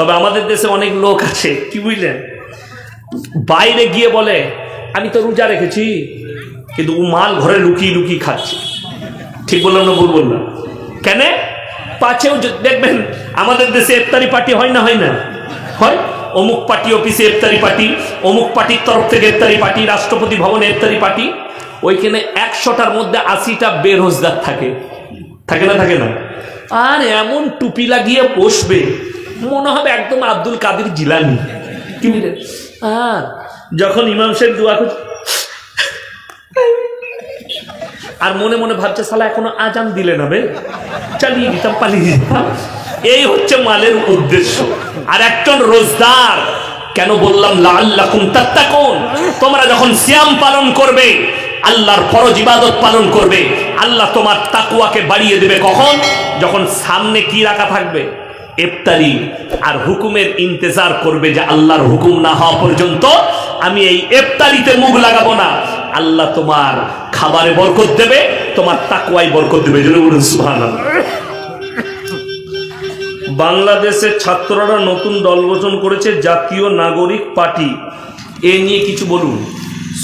তবে আমাদের দেশে অনেক লোক আছে কি বুঝলেন, বাইরে গিয়ে বলে আমি তো রোজা রেখেছি, কিন্তু ও মাল ঘরে লুকিয়ে লুকিয়ে খাচ্ছে। ঠিক বললাম না ভুল বললাম? কেন? পাছেও দেখবেন আমাদের দেশে ইফতারি পার্টি হয় না, হয় না? হয়। অমুক পার্টি অফিসে ইফতারি পার্টি, অমুক পার্টির তরফ থেকে ইফতারি পার্টি, রাষ্ট্রপতি ভবনে ইফতারি পার্টি। ওইখানে 100টার মধ্যে 80টা বেরোজগার থাকে, থাকে না? থাকে না? আর এমন টুপি লাগিয়ে বসবে মনে হবে একদম আব্দুল কাদের জিলানি। কি বুঝলেন? আর যখন ইমাম সাহেব দোয়া করছে আর মনে মনে ভাবছে শালা এখনো আজান দিলে না, বে চালিয়ে দিতাম, পালিয়ে দিতাম। এই হচ্ছে মালের উদ্দেশ্য। আর একজন রোজদার, কেন বললাম লাআল্লাকুম তাত্তাকুন, তোমরা যখন সিয়াম পালন করবে, আল্লাহর ফরজ ইবাদত পালন করবে, আল্লাহ তোমার তাকওয়াকে বাড়িয়ে দেবে। কখন? যখন সামনে কি রাখা থাকবে? ইফতারি। আর হুকুমের ইন্তজার করবে যে আল্লাহর হুকুম না হওয়া পর্যন্ত আমি এই ইফতারিতে মুখ লাগাবো না। আল্লাহ তোমার খাবারে বরকত দেবে, তোমার তাকওয়ায় বরকত দেবে। জোরে বলুন সুবহানাল্লাহ। বাংলাদেশের ছাত্ররা নতুন দল গঠন করেছে, জাতীয় নাগরিক পার্টি। এ নিয়ে কিছু বলুন।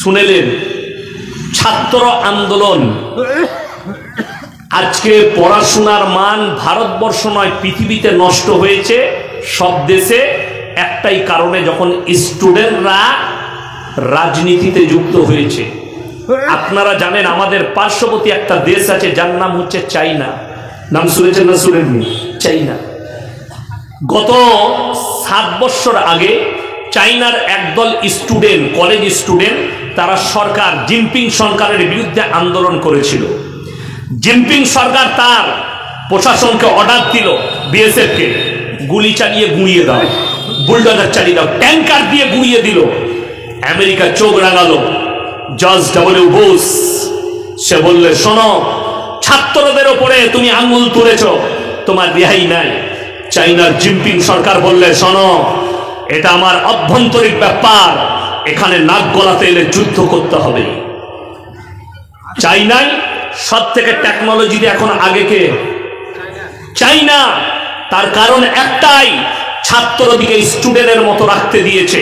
শুনেলেন? ছাত্র আন্দোলন। আজকে পড়াশোনার মান ভারতবর্ষ নয় পৃথিবীতে নষ্ট হয়েছে সব দেশে একটাই কারণে, যখন স্টুডেন্টরা রাজনীতিতে যুক্ত হয়েছে। আপনারা জানেন আমাদের পার্শ্ববর্তী একটা দেশ আছে যার নাম হচ্ছে চাইনা। নাম শুনেছেন না শুনেননি? চাইনা। গত 7 বছর আগে চাইনার একদল স্টুডেন্ট, কলেজ স্টুডেন্ট, তারা সরকার জিনপিং সরকারের বিরুদ্ধে আন্দোলন করেছিল। জিনপিং সরকার তার প্রশাসনকে অর্ডার দিল বিএসএফ কে গুলি চালিয়ে গুঁড়িয়ে দাও, বুলডোজার চালিয়ে দাও, ট্যাঙ্কার দিয়ে গুঁড়িয়ে দিল। আমেরিকা চোখ রাঙালো। জর্জ ডব্লিউ বুশ সে বললে, শোনো, ছাত্রদের উপরে তুমি আঙ্গুল তুলেছ, তোমার রেহাই নাই। চাইনার জিনপিং সরকার বললে, শোনো, এটা আমার অভ্যন্তরীণ ব্যাপার, এখানে নাক গলাতে এলে যুদ্ধ করতে হবে। চাইনাই সব থেকে টেকনোলজিতে এখন আগে কে? চাইনা। তার কারণ একটাই, ছাত্রদিকে স্টুডেন্টের মতো রাখতে দিয়েছে।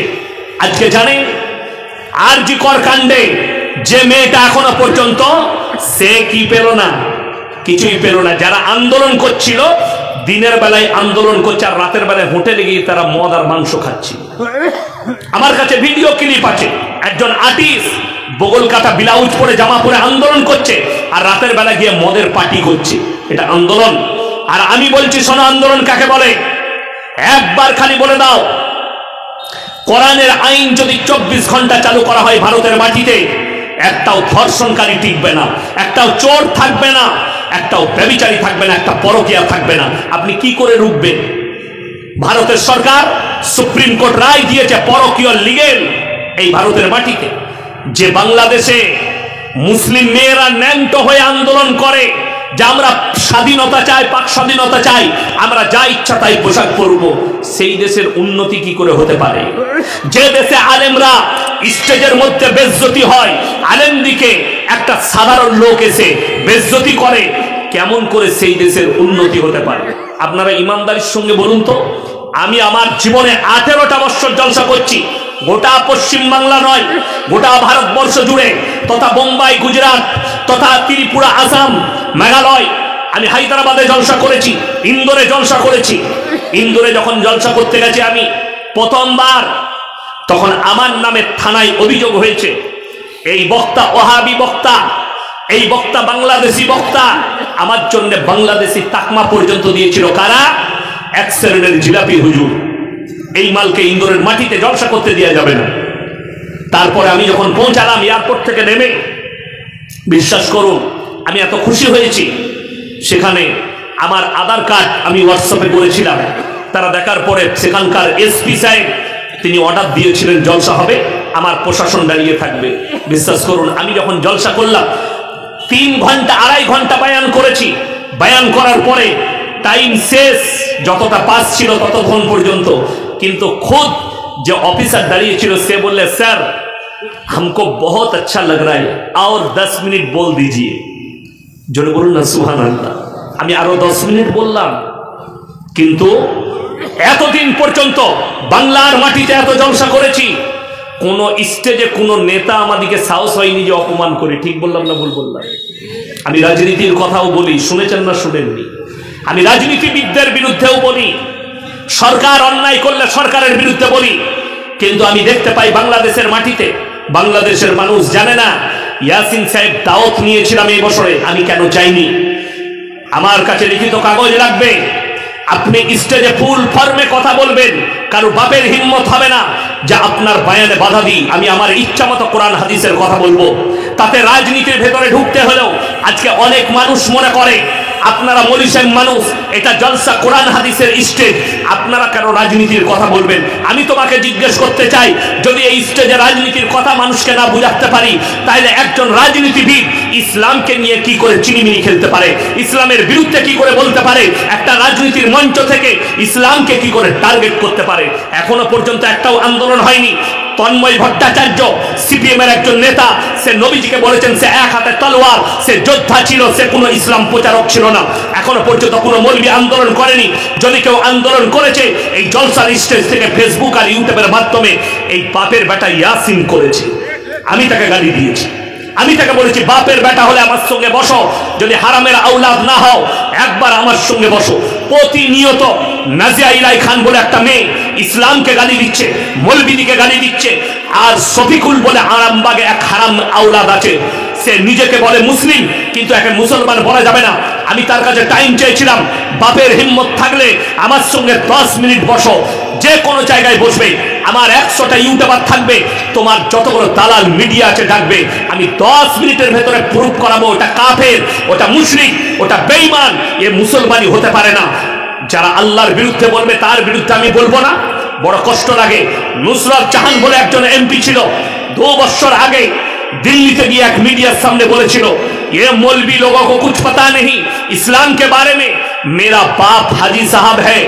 আজকে জানেন আরজি কর কাণ্ডে যে মেয়েটা এখনো পর্যন্ত সে কি পেল না? কিছুই পেল না। যারা আন্দোলন করছিল দিনের বেলায় আন্দোলন করছে আর রাতের বেলায় হোটেলে গিয়ে তারা মদ আর মাংস খাচ্ছে। আমার কাছে ভিডিও ক্লিপ আছে, একজন আর্টিস্ট বগল কাটা ব্লাউজ পরে জামা পরে আন্দোলন করছে আর রাতের বেলা গিয়ে মদের পার্টি করছে। এটা আন্দোলন? আর আমি বলছি শোনো, আন্দোলন কাকে বলে? একবার খালি বলে দাও, কোরআনের আইন যদি 24 ঘন্টা চালু করা হয় ভারতের মাটিতে, একটাও ধর্ষণকারী টিকবে না, একটাও চোর থাকবে না, একটাও ব্যভিচারী থাকবে না, একটা পরকীয়া থাকবে না। আপনি কি করে রুখবেন? ভারতের সরকার সুপ্রিম কোর্ট রায় দিয়েছে পরকীয় লিগেল এই ভারতের মাটিতে। যে বাংলাদেশে মুসলিম মেয়েরা ন্যাংটো হয়ে আন্দোলন করে যে আমরা স্বাধীনতা চাই, পাক স্বাধীনতা চাই, আমরা যা ইচ্ছা তাই পোশাক পরবো, সেই দেশের উন্নতি কি করে হতে পারে? যে দেশে আলেমরা স্টেজের মধ্যে বেজ্জতি হয়, আলেমদিকে একটা সাধারণ লোক এসে বেজ্জতি করে, কেমন করে সেই দেশের উন্নতি হতে পারে? আপনারা ইমানদারির সঙ্গে বলুন তো। আমি আমার জীবনে 18টা বছর জলসা করছি, গোটা পশ্চিম বাংলা নয়, গোটা ভারতবর্ষ জুড়ে, তথা বোম্বাই, গুজরাট, তথা ত্রিপুরা, আসাম, মেঘালয়। আমি হায়দ্রাবাদে জলসা করেছি, ইন্দোরে জলসা করেছি। ইন্দোরে যখন জলসা করতে গেছি আমি প্রথমবার, তখন আমার নামে থানায় অভিযোগ হয়েছে এই বক্তা ওহাবি বক্তা, এই বক্তা বাংলাদেশি বক্তা। আমার জন্য বাংলাদেশি তাকমা পর্যন্ত দিয়েছিল কারা? এক শ্রেণীর জিলাপি হুজুর। এই মালকে ইন্দোরের মাটিতে জলসা করতে দেওয়া যাবে না। তারপরে আমি যখন পৌঁছালাম এয়ারপোর্ট থেকে নেমে, বিশ্বাস করুন আমি এত খুশি হয়েছি। সেখানে আমার আধার কার্ড আমি হোয়াটসঅ্যাপে করেছিলাম। তারা দেখার পরে সেখানকার এসপি সাহেব তিনি অর্ডার দিয়েছিলেন জলসা হবে, আমার প্রশাসন দাঁড়িয়ে থাকবে। বিশ্বাস করুন আমি যখন জলসা করলাম 3 ঘন্টা 2.5 ঘন্টা বয়ান করেছি। বয়ান করার পরে টাইম শেষ, যতটা পাস ছিল ততক্ষণ পর্যন্ত। কিন্তু খুদ যে অফিসার দাঁড়িয়ে ছিল সে বললে, স্যার हमको बहुत अच्छा लग रहा है और 10 मिनट बोल दीजिए। জোরে বলুন না সুবহানাল্লাহ। আমি আরো 10 মিনিট বললাম, কিন্তু এতদিন পর্যন্ত বাংলার মাটিতে এত জলসা করেছি, কোন স্টেজে কোন নেতা আমাদেরকে সাহস হয়নি যে অপমান করে। ঠিক বললাম না ভুল বললাম? আমি রাজনীতির কথাও বলি, শুনেছেন না শুনেননি? আমি রাজনীতিবিদদের বিরুদ্ধেও বলি, সরকার অন্যায় করলে সরকারের বিরুদ্ধে বলি। কিন্তু আমি দেখতে পাই বাংলাদেশের মাটিতে বাংলাদেশের মানুষ জানে না ইয়াসিন সাহেব দাওয়াত নিয়েছিলাম এই বছরে, আমি কেন চাইনি। আমার কাছে লিখিত কাগজ লাগবে। আপনি স্টেজে ফুল ফর্মে কথা বলবেন, কারো বাপের হিম্মত হবে না যে আপনার বয়ানে বাধা দিই। আমি আমার ইচ্ছা মতো কোরআন হাদিসের কথা বলবো। তাতে রাজনীতির ভেতরে ঢুকতে হলেও আজকে অনেক মানুষ মনে করে আপনারা মলিসেম মানুষ, এটা জলসা কোরআন হাদিসের স্টেজ, আপনারা কেন রাজনীতির কথা বলবেন? আমি তোমাকে জিজ্ঞেস করতে চাই, যদি এই স্টেজে রাজনীতির কথা মানুষকে না বুঝাতে পারি, তাহলে একজন রাজনীতিবিদ ইসলামকে নিয়ে কি করে চিনিমিনি খেলতে পারে, ইসলামের বিরুদ্ধে কি করে বলতে পারে, একটা রাজনীতির মঞ্চ থেকে ইসলামকে কি করে টার্গেট করতে পারে? এখনো পর্যন্ত একটাও আন্দোলন হয়নি। তন্ময় ভট্টাচার্য সিপিএম এর একজন নেতা, সে নবীজিকে বলেছেন সে এক হাতে তলোয়ার, সে যোদ্ধা ছিল, সে কোনো ইসলাম প্রচারক ছিল না। এখনো পর্যন্ত কোনো মৌলবি আন্দোলন করেনি। যদি কেউ আন্দোলন করেছে এই জলসার স্টেজ থেকে ফেসবুক আর ইউটিউবের মাধ্যমে এই বাপের বেটা ইয়াসিন করেছে। আমি তাকে গালি দিয়েছি, আমি তাকে বলেছি বাপের বেটা হলে আমার সঙ্গে বসো, যদি হারামের আওলাদ না হও একবার আমার সঙ্গে বসো। প্রতিনিয়ত নাজিয়া ইলাই খান বলে একটা মেয়ে ইসলামকে গালি দিচ্ছে, মৌলবিদিকে গালি দিচ্ছে। আর শফিকুল বলে আরামবাগে এক হারাম আওলাদ আছে, সে নিজেকে বলে মুসলিম কিন্তু একে মুসলমান বলা যাবে না। আমি তার কাছে টাইম চেয়েছিলাম, বাপের হিম্মত থাকলে আমার সঙ্গে 10 মিনিট বসো, যে কোনো জায়গায় বসবে। আমার 100টা ইউটিউবার থাকবে, তোমার যত বড় দালাল মিডিয়া আছে ডাকবে, আমি 10 মিনিটের ভেতরে প্রুফ করাবো ওটা কাফের, ওটা মুশরিক, ওটা বেঈমান, এ মুসলমানই হতে পারে না। যারা আল্লাহর বিরুদ্ধে বলবে তার বিরুদ্ধে আমি বলবো না। বড় কষ্ট লাগে। নুসরাত জাহান বলে একজন এমপি ছিল, 2 বছর আগে दिल्ली गए एक मीडिया सामने बोले ये मौलवी लोगों को कुछ पता नहीं इस्लाम के बारे में। मेरा बाप हाजी साहब है,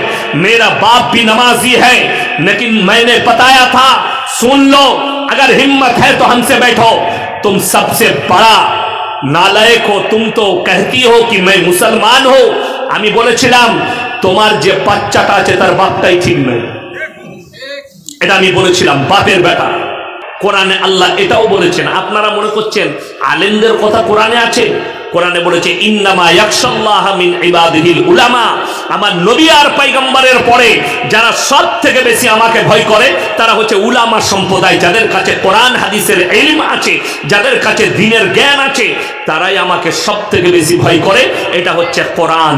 मेरा बाप भी नमाजी है, लेकिन मैंने बताया था सुन लो, अगर हिम्मत है तो हमसे बैठो। तुम सबसे बड़ा नालायक हो, तुम तो कहती हो कि मैं मुसलमान हो। আমি বলেছিলাম তোমার যে বাচ্চাটা আছে তার বাপটাই ঠিক নয়, এটা আমি বলেছিলাম, বাপের বেটা। কোরআনে আল্লাহ এটাও বলেছেন। আপনারা মনে করছেন আলেমদের কথা কোরআনে আছে? কোরআনে বলেছে ইন্নামা ইয়াখশাল্লাহা মিন ইবাদিহিল উলামা। আমার নবী আর পয়গম্বরের পরে যারা সবথেকে বেশি আমাকে ভয় করে তারা হচ্ছে উলামা সম্প্রদায়, যাদের কাছে কোরআন হাদিসের ইলম আছে, যাদের কাছে দ্বীনের জ্ঞান আছে, তারাই আমাকে সবথেকে বেশি ভয় করে। এটা হচ্ছে কোরআন।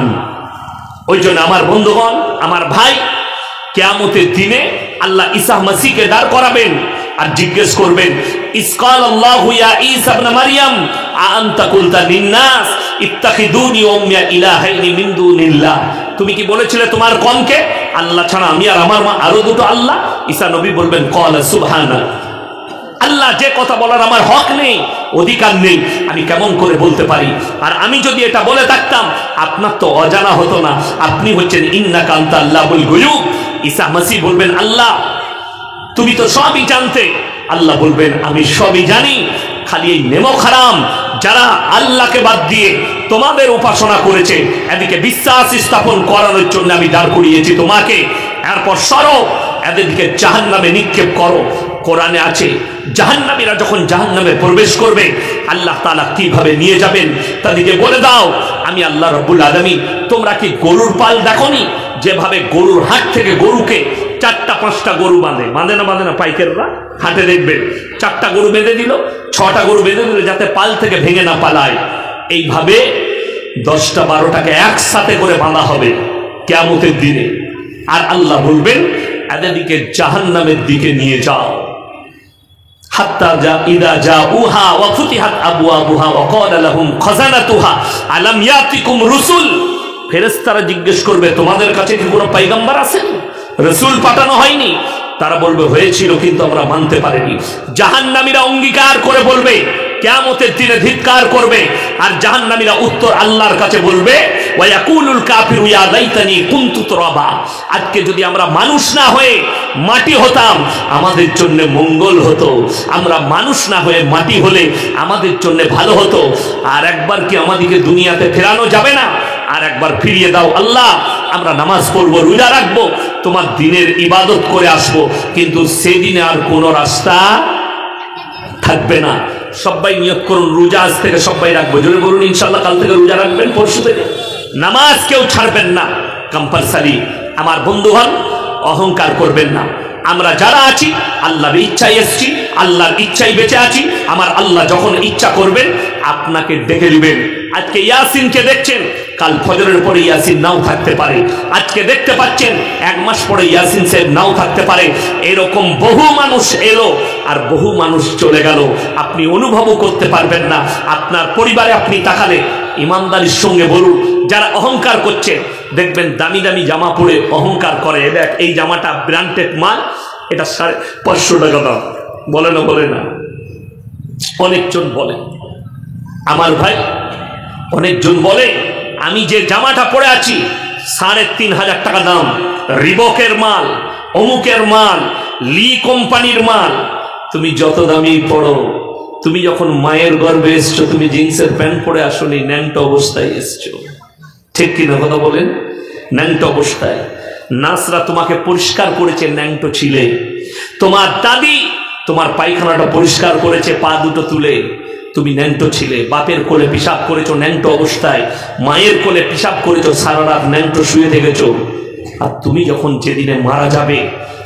ওই জন্য আমার বন্ধুগণ, আমার ভাই, কিয়ামতের দিনে আল্লাহ ঈসা মসিহকে দাঁড় করাবেন আর জিজ্ঞেস করবেন ইসকাল আল্লাহু ইয়া ঈসা ইবনে মারইয়াম আনতা কুলতা লিন্নাস ইত্তাখিদুনি ওয়া উম্মিয়া ইলাহাইনি মিন দুনিল্লাহ। তুমি কি বলেছিলে তোমার কওমকে আল্লাহ ছাড়া আমি আর আমার মা আরো দুটো আল্লাহ? ঈসা নবী বলবেন ক্বালা সুবহানাক, আল্লাহ যে কথা বলার আমার হক নেই, অধিকার নেই, আমি কেমন করে বলতে পারি? আর আমি যদি এটা বলে থাকতাম আপনার তো অজানা হতো না, আপনি হচ্ছেন ইন্নাকা আনতা আল্লাহুল গায়ুব। ঈসা মসিহ বলবেন আল্লাহ তুমি তো সবই জানতে। আল্লাহ বলবেন আমি সবই জানি, খালি এই নেমক হারাম যারা আল্লাহকে বাদ দিয়ে তোমাদের উপাসনা করেছে এদিকে বিশ্বাস স্থাপন করানোর জন্য আমি দাঁড় করিয়েছি তোমাকে। এরপর সরো, এদেরকে জাহান্নামে নিক্ষেপ করো। কোরআনে আছে জাহান্নামীরা যখন জাহান্নামে প্রবেশ করবে আল্লাহ তাআলা কিভাবে নিয়ে যাবেন তাদেরকে বলে দাও আমি আল্লাহ রাব্বুল আলামিন। তোমরা কি গরুর পাল দেখোনি? যেভাবে গরুর হাট থেকে গরুকে 4টা 5টা গরু বাঁধে না পাইকাররা হাটে দেখবেন 4টা গরু বেঁধে দিল, 6টা গরু বেঁধে দিল যাতে পাল থেকে ভেঙে না পালায়। এইভাবে 10টা 12টাকে একসাথে করে বাঁধা হবে কিয়ামতের দিনে। আর আল্লাহ বলবেন এদেরকে জাহান্নামের দিকে নিয়ে যাও। হাত্তা ইদা জাউহা ওয়া ফুতিহাত আবওয়াবুহা ওয়া ক্বালা লাহুম খাযানাতুহা আলাম ইয়াতিকুম রুসুল। ফেরেশতারা জিজ্ঞেস করবে তোমাদের কাছে কি কোনো পয়গম্বর আছে? রাসূল পাঠানো হয়নি? তারা বলবে হয়েছিল কিন্তু আমরা মানতে পারিনি। জাহান্নামীরা অঙ্গীকার করে বলবে, কিয়ামতের দিনে ধিক্কার করবে, আর জাহান্নামীরা উত্তর আল্লাহর কাছে বলবে ওয়া ইয়াকুলুল কাফিরু ইয়া লাইতানি কুনতু তুরাবা। আজকে যদি আমরা মানুষ না হয়ে মাটি হতাম আমাদের জন্য মঙ্গল হতো, আমরা মানুষ না হয়ে মাটি হলে আমাদের জন্য ভালো হতো। আর একবার কি আমাদেরকে দুনিয়াতে ফেরানো যাবে না? আর একবার ফিরিয়ে দাও আল্লাহ, আমরা নামাজ পড়বো, রোজা রাখবো, তোমার দিনের ইবাদত করে আসবো, কিন্তু সেদিনে আর কোনো রাস্তা থাকবে না। সবাই নিয়ত করুন, রোজা আজ থেকে সবাই রাখবো, জোরে বলুন ইনশাল্লাহ। কাল থেকে রোজা রাখবেন, পরশু থেকে নামাজ কেউ ছাড়বেন না, কম্পালসারি। আমার বন্ধুগণ, অহংকার করবেন না। আমরা যারা আছি আল্লাহর ইচ্ছায় এসছি, আল্লাহর ইচ্ছায় বেঁচে আছি। আমার আল্লাহ যখন ইচ্ছা করবেন আপনাকে ডেকে দিবেন। আজকে ইয়াসিনকে দেখছেন, কাল ফজরের পরে ইয়াসিন নাও থাকতে পারে। আজকে দেখতে পাচ্ছেন, এক মাস পরে ইয়াসিন সাহেব নাও থাকতে পারে। এরকম বহু মানুষ এলো আর বহু মানুষ চলে গেল, আপনি অনুভবও করতে পারবেন না। আপনার পরিবারে আপনি তাকালে ইমানদারির সঙ্গে বলুন, যারা অহংকার করছে দেখবেন দামি দামি জামা পরে অহংকার করে, দেখ এই জামাটা ব্র্যান্ডেড মাল, এটা 550 টাকা দাম, বলে না বলে না, অনেকজন বলে। আমার ভাই, অনেকজন বলে আমি যে জামাটা পরে আছি 3500 টাকা দাম, রিবকের মাল, অমুকের মাল, লি কোম্পানির মাল। তুমি যত দামি পড়ো, তুমি যখন মায়ের গর্ভে এসছো তুমি জিন্সের প্যান্ট পরে আসনি, ন্যাংটো অবস্থায় এসছো, ঠিক কিনা কথা বলেন? ন্যাংটো অবস্থায়। নাসরা তোমাকে পরিষ্কার করেছে, ন্যাংটো ছিলে। তোমার দাদি তোমার পায়খানাটা পরিষ্কার করেছে পা দুটো তুলে, তুমি ন্যাংটো ছিলে। বাপের কোলে পিশাব করেছো ন্যাংটো অবস্থায়, মায়ের কোলে পিশাব করেছো, সারা রাত ন্যাংটো শুয়ে থেকেছো। আর তুমি যখন যেদিনে মারা যাবে,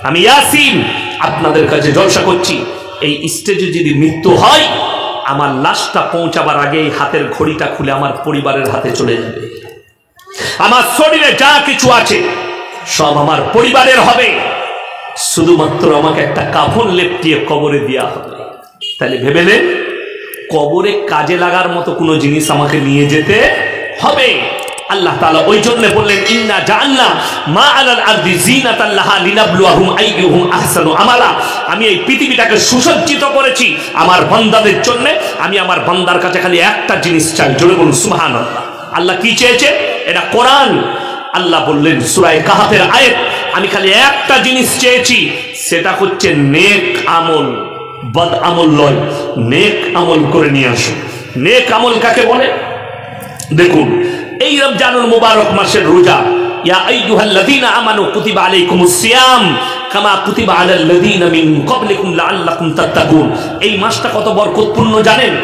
আমি ইয়াসিন আপনাদের কাছে জলসা করছি, এই স্টেজে যদি মৃত্যু হয়, আমার লাশটা পৌঁছাবার আগে এই হাতের ঘড়িটা খুলে আমার পরিবারের হাতে চলে যাবে। আমার শরীরে যা কিছু আছে সব আমার পরিবারের হবে, শুধুমাত্র আমাকে একটা কাফন লেপটিয়ে কবরে দেওয়া হবে। তাহলে ভেবে নেন, কবরে কাজে লাগার মতো কোনো জিনিস আমাকে নিয়ে যেতে হবে। আল্লাহ তাআলা ওই জন্য বললেন, ইন্না জাআলনা মা আলাল আরদি জিনাতাল লাহা লিনাবলুয়াহুম আইয়ুহুম আহসানু আমালা। আমি এই পৃথিবীটাকে সুসজ্জিত করেছি আমার বান্দাদের জন্য। আমি আমার বান্দার কাছে খালি একটা জিনিস চাই, জোরে বলুন সুবহানাল্লাহ। আল্লাহ কি চেয়েছে? এটা কোরআন। আল্লাহ বললেন সূরা কাহাফের আয়াত, আমি খালি একটা জিনিস চেয়েছি, সেটা হচ্ছে নেক আমল। বদ আমল নয়, নেক আমল করে নিয়ে আসো। নেক আমল কাকে বলে? দেখুন, এই রমজানুল মুবারক মাসের রোজা, ইয়া আইয়ুহাল্লাযীনা আমানু কুতিবা আলাইকুমুস সিয়াম কামা কুতিবা আলাল্লাযীনা মিন ক্বাবলিকুম লাআল্লাকুম তাত্তাকুন। এই মাসটা কত বরকতপূর্ণ জানেন?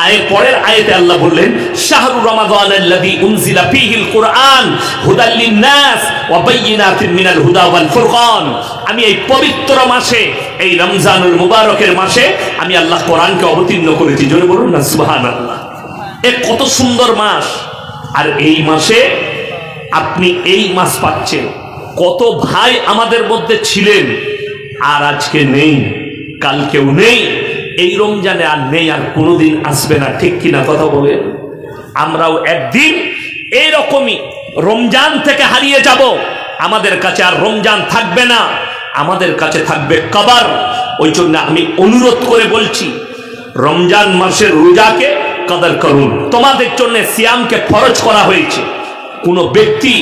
আর পরের আয়াতে আল্লাহ বললেন, শাহরু রমাদানাল্লাযী উনজিলা ফীহিল কুরআন হুদাল লিন-নাস ওয়া বায়্যিনাতিন মিনাল হুদা ওয়াল ফুরকান। আমি এই পবিত্র মাসে, এই রমজানুল মুবারকের মাসে আমি আল্লাহ কোরআনকে অবতীর্ণ করেছি, জোরে বলুন না সুবহানাল্লাহ। এ কত সুন্দর মাস। আর এই মাসে আপনি এই মাস পাচ্ছেন। কত ভাই আমাদের মধ্যে ছিলেন আর আজকে নেই, কালকেও নেই, এই রমজানে আর নেই, আর কোনোদিন আসবে না, ঠিক কিনা কথা বলেন? আমরাও একদিন এইরকমই রমজান থেকে হারিয়ে যাব। আমাদের কাছে আর রমজান থাকবে না, আমাদের কাছে থাকবে কবর। ওই জন্য আমি অনুরোধ করে বলছি, রমজান মাসের রোজাকে কদর করুন। তোমাদের জন্য সিয়ামকে ফরজ করা হয়েছে। কোনো ব্যক্তি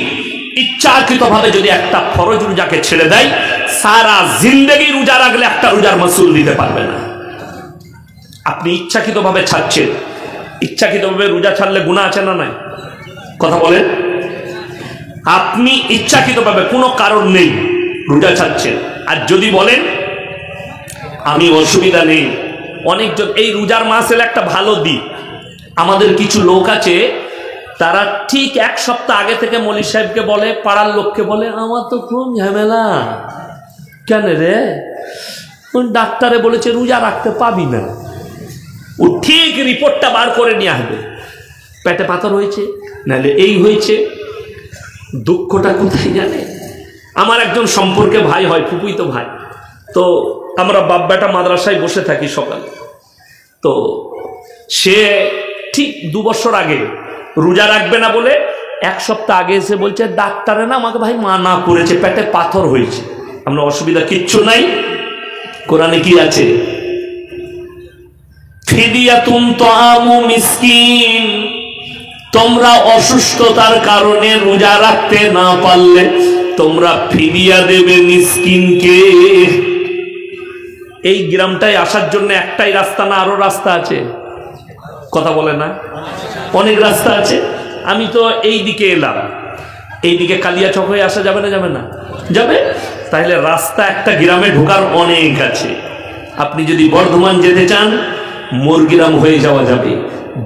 ইচ্ছাকৃতভাবে যদি একটা ফরজ রোজাকে ছেড়ে দেয়, সারা জিন্দেগি রোজা রাখলে একটা রোজার মাসুল দিতে পারবে না। আপনি ইচ্ছাকৃতভাবে ছাড়ছেন, ইচ্ছাকৃতভাবে রোজা ছাড়লে গুনাহ আছে না নাই? কথা বলেন। আপনি ইচ্ছাকৃতভাবে কোনো কারণ নেই রোজা ছাড়ছেন, আর যদি বলেন আমি অসুবিধা নেই, অনেকজন এই রোজার মাস এলে একটা ভালো দিক, আমাদের কিছু লোক আছে তারা ঠিক এক সপ্তাহ আগে থেকে মৌলী সাহেবকে বলে, পাড়ার লোককে বলে, আমার তো খুব ঝামেলা। কেন রে? ডাক্তারে বলেছে রোজা রাখতে পাবি না। ও ঠিক রিপোর্টটা বার করে নিয়ে আসবে, পেটে পাথর হয়েছে, নাহলে এই হয়েছে। দুঃখটা কোথায় জানে? আমার একজন সম্পর্কে ভাই হয়, ফুপুই তো ভাই, তো আমরা বাপ বেটা মাদ্রাসায় বসে থাকি সকালে। তো সে ঠিক 2 বছর আগে রোজা রাখবে না বলে এক সপ্তাহ আগে এসে বলছে, ডাক্তারে না আমাকে ভাই মানা করেছে, পেটে পাথর হয়েছে। আমরা অসুবিধা কিচ্ছু নাই, কোরআনে কি আছে? ফিদিয়াতুন তাআমু মিসকিন, তোমরা অসুস্থতার কারণে রোজা রাখতে না পারলে তোমরা ফিদিয়া দেবে মিসকিনকে। এই গ্রামটায় আসার জন্য একটাই রাস্তা না আরো রাস্তা আছে? কথা বলে না? অনেক রাস্তা আছে। আমি তো এই দিকে এলাম, এইদিকে কালিয়াচক হয়ে আসা যাবে না? যাবে না? যাবে। তাহলে রাস্তা একটা গ্রামে ঢোকার অনেক আছে। আপনি যদি বর্ধমান যেতে চান, মোরগ্রাম হয়ে যাওয়া যাবে,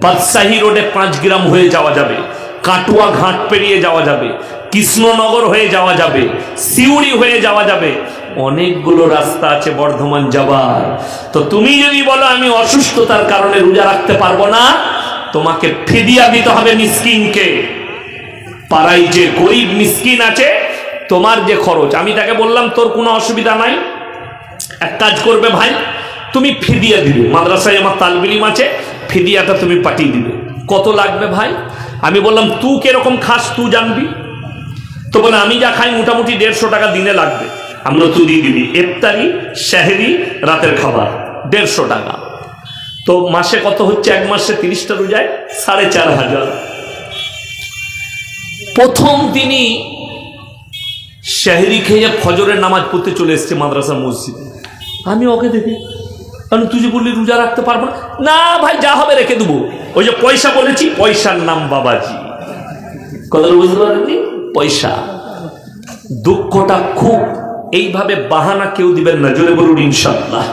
বাদশাহী রোডে 5 গ্রাম হয়ে যাওয়া যাবে, কাটুয়া ঘাট পেরিয়ে যাওয়া যাবে, কৃষ্ণনগর হয়ে যাওয়া যাবে, সিউড়ি হয়ে যাওয়া যাবে। অনেকগুলো রাস্তা আছে বর্ধমান যাবার। তো তুমি যদি বলো আমি অসুস্থতার কারণে রোজা রাখতে পারবো না, তোমাকে ফিদিয়া দিতে হবে মিসকিনকে। পাড়ায় যে গরিব মিসকিন আছে, তোমার যে খরচ, আমি তাকে বললাম তোর কোনো অসুবিধা নাই, এক কাজ করবে ভাই, তুমি ফিদিয়া দিবে, মাদ্রাসায় আমার তালবিল ইলম আছে, ফিদিয়াটা তুমি পাঠিয়ে দিবে। কত লাগবে ভাই? আমি বললাম তুই কিরকম খাস তুই জানবি। তো বলে আমি যা খাই মোটামুটি 150 টাকা দিনে লাগবে। আমরা তুই দিয়ে দিবি, ইফতারি, সেহরি, রাতের খাবার 150 টাকা। তো মাসে কত হচ্ছে? 1 মাসে 30টা রোজায় 4500। প্রথম দিনই সেহরি খেয়ে ফজরের নামাজ পড়তে চলে এসছে মাদ্রাসার মসজিদে। আমি ওকে দেখি, কারণ তুই যে বললি রোজা রাখতে পারবো না। না ভাই যা হবে রেখে দেবো, ওই যে পয়সা বলেছি, পয়সার নাম বাবাজি। কথা বুঝতে পারেননি? পয়সা। দুঃখটা খুব, এইভাবে বাহানা কেউ দিবেন না, জোরে বলুন ইনশাআল্লাহ।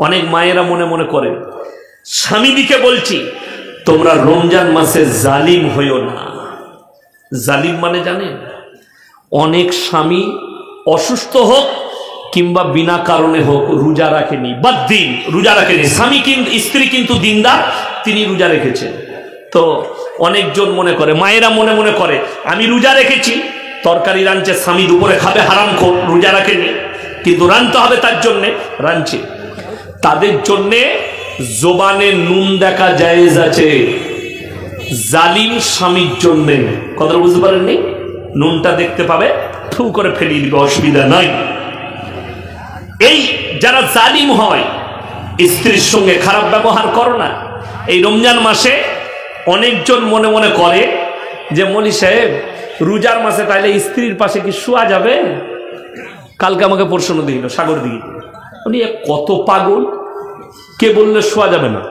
অনেক মায়েরা মনে মনে করে, স্বামীদিকে বলছি তোমরা রমজান মাসে জালিম হইও না। জালিম মানে জানেন? অনেক স্বামী অসুস্থ হোক কিংবা বিনা কারণে হোক রোজা রাখেনি, বাদ দিন, রোজা রাখেনি, স্বামী কিন্তু, স্ত্রী কিন্তু দিনদার, তিনি রোজা রেখেছেন। তো অনেকজন মনে করে, মায়েরা মনে মনে করে আমি রোজা রেখেছি, তরকারি রাঁধছে, স্বামী দুপুরে খাবে, হারামখোর, রোজা রাখেনি, কিন্তু রাঁধতে হবে তার জন্যে, রাঁধছে। তাদের জন্যে জবানে নুন দেখা জায়েজ আছে, জালিম স্বামীর জন্যে। কথা বুঝতে পারেননি? নুনটা দেখতে পাবে, থু করে ফেলিয়ে দিবে, অসুবিধা নাই। এই যারা জালিম হয়, স্ত্রীর সঙ্গে খারাপ ব্যবহার করো না। এই রমজান মাসে অনেকজন মনে মনে করে যে মলি সাহেব রোজার মাসে তাইলে স্ত্রীর পাশে কি শোয়া যাবে? কালকে আমাকে প্রশ্ন দিল সাগর দিকে, উনি কত পাগল, কে বললে শোয়া যাবে না?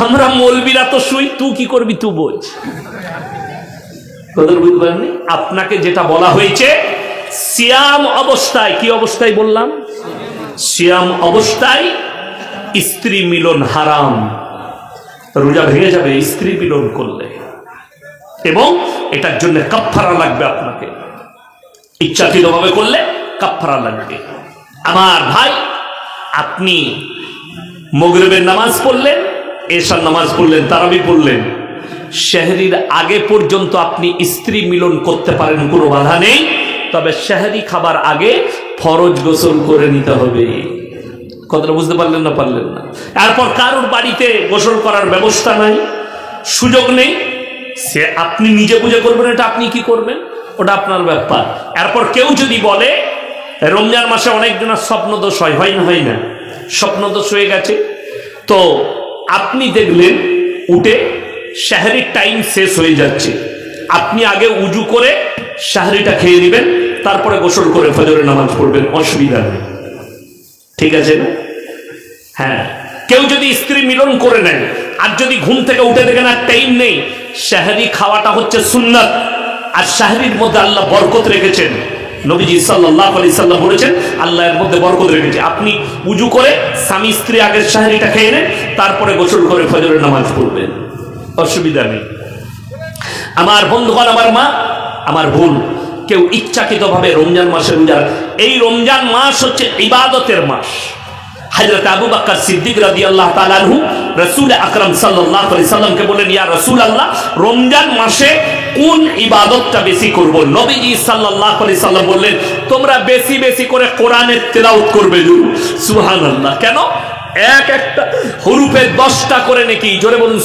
আমরা মৌলবীরা তো শুই, তুই কি করবি তুই বোঝ। বুঝতে পারেননি? আপনাকে যেটা বলা হয়েছে সিয়াম অবস্থায়, কি অবস্থায় বললাম? সিয়াম অবস্থায় স্ত্রী মিলন হারাম, রোজা ভেঙে যাবে স্ত্রী মিলন করলে, এবং এটার জন্য কাফফারা লাগবে। আপনাকে ইচ্ছাকৃতভাবে করলে কাফফারা লাগবে। আমার ভাই, আপনি মাগরিবের নামাজ পড়লেন, এশার নামাজ পড়লেন, তারাবি পড়লেন, সেহরির আগে পর্যন্ত আপনি স্ত্রী মিলন করতে পারেন, কোনো বাধা নেই। তবে সেহরি খাবার আগে ফরজ গোসল করে নিতে হবে। কথাটা বুঝতে পারলেন না? পারলেন না? এরপর কারোর বাড়িতে গোসল করার ব্যবস্থা নাই, সুযোগ নেই, সে আপনি নিজে বুঝে করবেন, এটা আপনি কি করবেন ওটা আপনার ব্যাপার। এরপর কেউ যদি বলে রমজান মাসে অনেকজনের স্বপ্নদোষ হয়, হয় না? হয় না? স্বপ্নদোষ হয়ে গেছে, তো আপনি দেখলেন উঠে সেহরির টাইম শেষ হয়ে যাচ্ছে, আপনি আগে উজু করে সেহরিটা খেয়ে নেবেন, তারপরে গোসল করে ফজরের নামাজ পড়বেন, অসুবিধা নেই। ঠিক আছে? হ্যাঁ। কেউ যদি স্ত্রী মিলন করে নেন, আর যদি ঘুম থেকে উঠে দেখেন আর টাইম নেই, সেহরি খাওয়াটা হচ্ছে সুন্নাত, আর সেহরির মধ্যে আল্লাহ বরকত রেখেছেন। নবীজি সাল্লাল্লাহু আলাইহি সাল্লাম বলেছেন আল্লাহ এর মধ্যে বরকত রেখেছে। আপনি উজু করে স্বামী স্ত্রী আগের সেহরিটা খেয়ে নেন, তারপরে গোসল করে ফজরের নামাজ পড়বেন, অসুবিধা নেই। আমার বন্ধুগণ, আমার মা, আমার বোন, কেউ ইচ্ছাকৃতভাবে রমজান মাসে রোজা, এই রমজান মাস হচ্ছে ইবাদতের মাস। হযরত আবু বকর সিদ্দিক রাদিয়াল্লাহু তাআলা আনহু রাসূল আকরাম সাল্লাল্লাহু আলাইহি সাল্লামকে বললেন, ইয়া রাসূলুল্লাহ, রমজান মাসে কোন ইবাদতটা বেশি করব? নবীজি সাল্লাল্লাহু আলাইহি সাল্লাম বললেন, তোমরা বেশি বেশি করে কোরআনের তেলাওয়াত করবে। সুবহানাল্লাহ। কেন? এক একটা হরফে 10টা করে নাকি, জোরে বলুন।